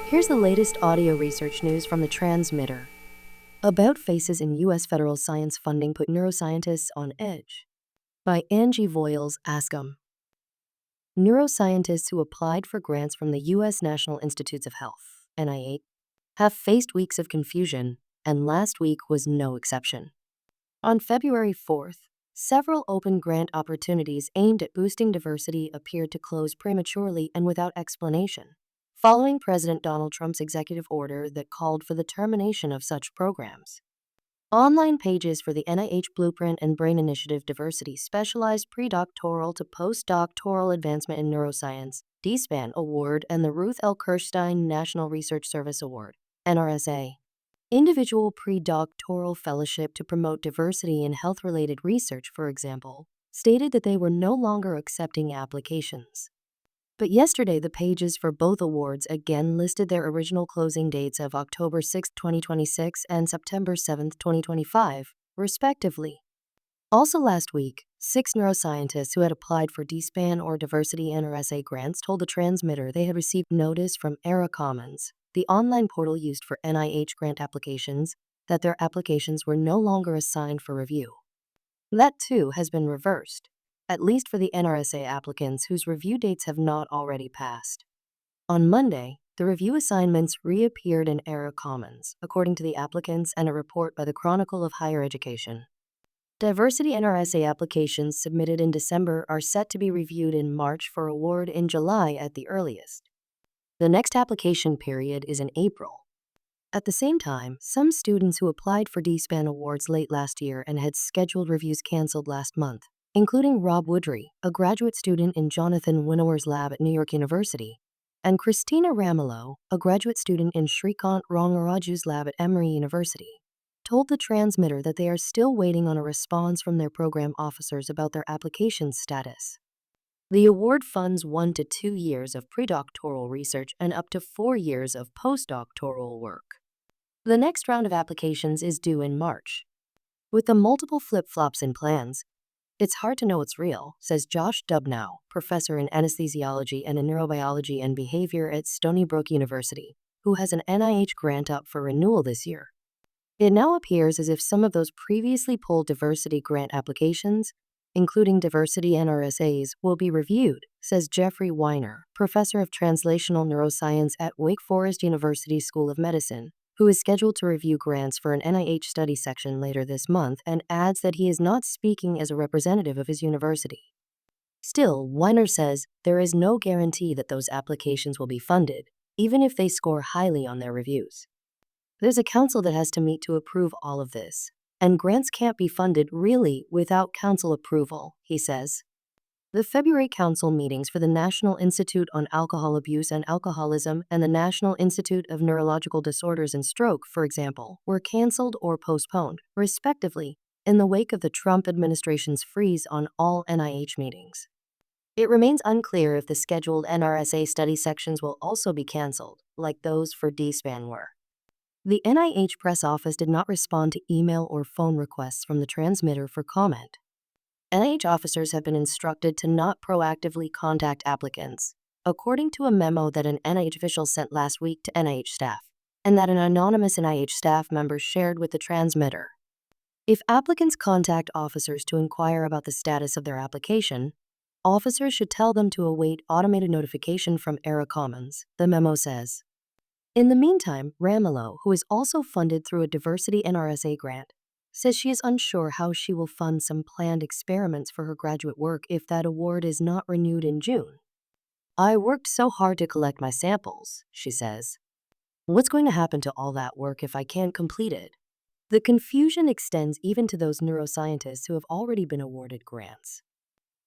Here's the latest audio research news from the transmitter. About faces in U.S. federal science funding put neuroscientists on edge. By Angie Voiles Ascom. Neuroscientists who applied for grants from the U.S. National Institutes of Health, NIH, have faced weeks of confusion, and last week was no exception. On February 4th, several open grant opportunities aimed at boosting diversity appeared to close prematurely and without explanation, following President Donald Trump's executive order that called for the termination of such programs. Online pages for the NIH Blueprint and Brain Initiative Diversity Specialized Predoctoral to Postdoctoral Advancement in Neuroscience, DSPAN Award, and the Ruth L. Kirstein National Research Service Award, NRSA, Individual Predoctoral Fellowship to Promote Diversity in Health-Related Research, for example, stated that they were no longer accepting applications. But yesterday, the pages for both awards again listed their original closing dates of October 6, 2026 and September 7, 2025, respectively. Also last week, 6 neuroscientists who had applied for DSPAN or Diversity NRSA grants told the transmitter they had received notice from Era Commons, the online portal used for NIH grant applications, that their applications were no longer assigned for review. That, too, has been reversed, at least for the NRSA applicants whose review dates have not already passed. On Monday, the review assignments reappeared in Era Commons, according to the applicants and a report by the Chronicle of Higher Education. Diversity NRSA applications submitted in December are set to be reviewed in March for award in July at the earliest. The next application period is in April. At the same time, some students who applied for DSPAN awards late last year and had scheduled reviews canceled last month, including Rob Woodry, a graduate student in Jonathan Winower's lab at New York University, and Christina Ramelow, a graduate student in Shrikant Rangaraju's lab at Emory University, told the transmitter that they are still waiting on a response from their program officers about their application status. The award funds 1 to 2 years of predoctoral research and up to 4 years of postdoctoral work. The next round of applications is due in March. With the multiple flip-flops in plans, it's hard to know what's real, says Josh Dubnau, professor in anesthesiology and in neurobiology and behavior at Stony Brook University, who has an NIH grant up for renewal this year. It now appears as if some of those previously pulled diversity grant applications, including diversity NRSAs, will be reviewed, says Jeffrey Weiner, professor of translational neuroscience at Wake Forest University School of Medicine, who is scheduled to review grants for an NIH study section later this month, and adds that he is not speaking as a representative of his university. Still, Weiner says there is no guarantee that those applications will be funded, even if they score highly on their reviews. There's a council that has to meet to approve all of this, and grants can't be funded really without council approval, he says. The February council meetings for the National Institute on Alcohol Abuse and Alcoholism and the National Institute of Neurological Disorders and Stroke, for example, were canceled or postponed, respectively, in the wake of the Trump administration's freeze on all NIH meetings. It remains unclear if the scheduled NRSA study sections will also be canceled, like those for DSPAN were. The NIH press office did not respond to email or phone requests from the transmitter for comment. NIH officers have been instructed to not proactively contact applicants, according to a memo that an NIH official sent last week to NIH staff, and that an anonymous NIH staff member shared with the transmitter. If applicants contact officers to inquire about the status of their application, officers should tell them to await automated notification from Era Commons, the memo says. In the meantime, Ramelow, who is also funded through a Diversity NRSA grant, says she is unsure how she will fund some planned experiments for her graduate work if that award is not renewed in June. I worked so hard to collect my samples, she says. What's going to happen to all that work if I can't complete it? The confusion extends even to those neuroscientists who have already been awarded grants.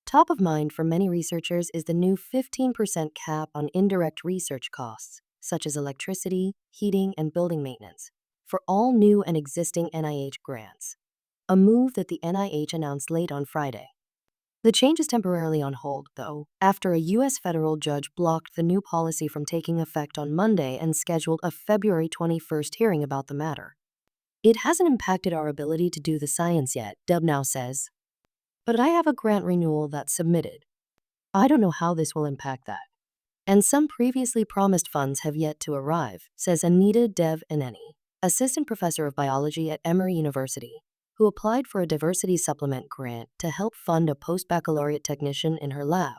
Top of mind for many researchers is the new 15% cap on indirect research costs, such as electricity, heating, and building maintenance, for all new and existing NIH grants, a move that the NIH announced late on Friday. The change is temporarily on hold, though, after a U.S. federal judge blocked the new policy from taking effect on Monday and scheduled a February 21st hearing about the matter. It hasn't impacted our ability to do the science yet, Dubnau says. But I have a grant renewal that's submitted. I don't know how this will impact that. And some previously promised funds have yet to arrive, says Anita Dev-Ineni, assistant professor of biology at Emory University, who applied for a diversity supplement grant to help fund a post-baccalaureate technician in her lab.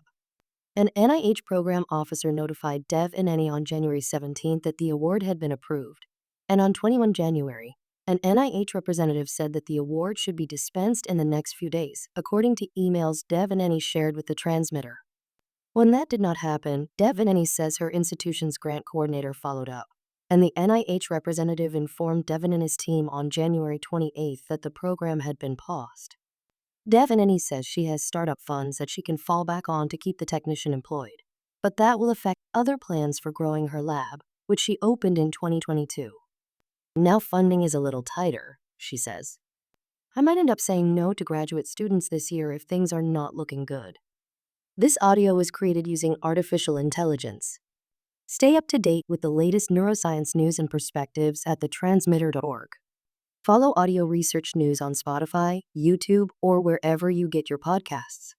An NIH program officer notified Dev-Ineni on January 17 that the award had been approved, and on 21 January, an NIH representative said that the award should be dispensed in the next few days, according to emails Dev-Ineni shared with the transmitter. When that did not happen, Dev-Ineni says her institution's grant coordinator followed up, and the NIH representative informed Dev-Ineni's team on January 28 that the program had been paused. Dev-Ineni says she has startup funds that she can fall back on to keep the technician employed, but that will affect other plans for growing her lab, which she opened in 2022. Now funding is a little tighter, she says. I might end up saying no to graduate students this year if things are not looking good. This audio was created using artificial intelligence. Stay up to date with the latest neuroscience news and perspectives at thetransmitter.org. Follow Audio Research News on Spotify, YouTube, or wherever you get your podcasts.